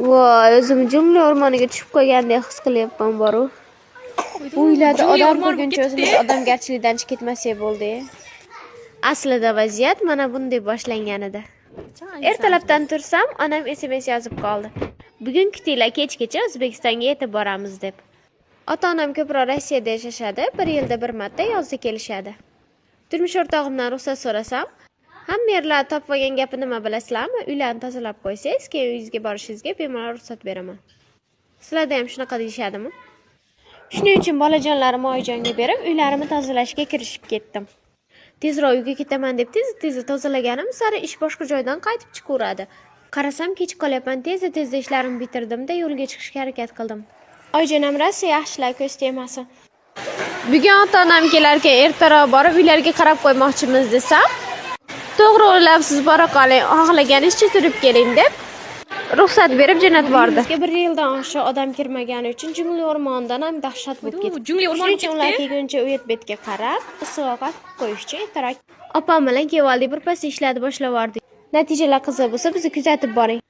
Voy, o'zim jumla o'rmoniga tushib qo'ygandek his qilyapman boru. Uylarda odam ko'rguncha o'zimiz odamgarchilikdan chiqib ketmasak bo'ldi. Aslida vaziyat mana bunday boshlangan edi. Ertalabdan tursam, onam SMS yozib qoldi. Bugun kutinglar kechgacha O'zbekistonga yetib boramiz deb. Ota-onam ko'proq Rossiyada yashashadi, bir yilda bir marta yozda kelishadi. Turmush o'rtog'imdan ruxsat so'rasam, hamma yerlar topib olgan gapi nima bilasizlarmi? Uylarni tozalab qo'ysangiz, keyin uyingizga borishingizga bemalol ruxsat beraman. Sizlarda ham shunaqa deyishadimi? Shuning uchun bolajonlarimni oyijonga berib, uylarimni tozalashga kirishib ketdim. Tezroq uyga ketaman deb tez-tez tozalaganim sari ish boshqa joydan qaytib chiqaveradi. Qarasam kech qolyapman, tezda ishlarimni bitirdim-da yo'lga chiqishga harakat qildim. Oyijonam Rossiya yaxshilar ko'z tegmasin. Bugun ota-onam kelarkan ertaroq borib uylarga qarab qo'ymoqchimiz desam, to'g'ri o'ylabsiz, bora qoling, xohlaganingizcha turib keling deb ruxsat berib jo'natib yubordi. Bizga bir yildan oshiq odam kirmagani uchun jungli o'rmondan ham dahshat bo'lib ketdi. Jungli o'rmon ular kelguncha uyat betga qarab, issiqqa qo'yishcha ertaroq opam bilan kevaldi birpas ishlarni boshlab yubordik. Natijalar qiziq bo'lsa bizni kuzatib boring.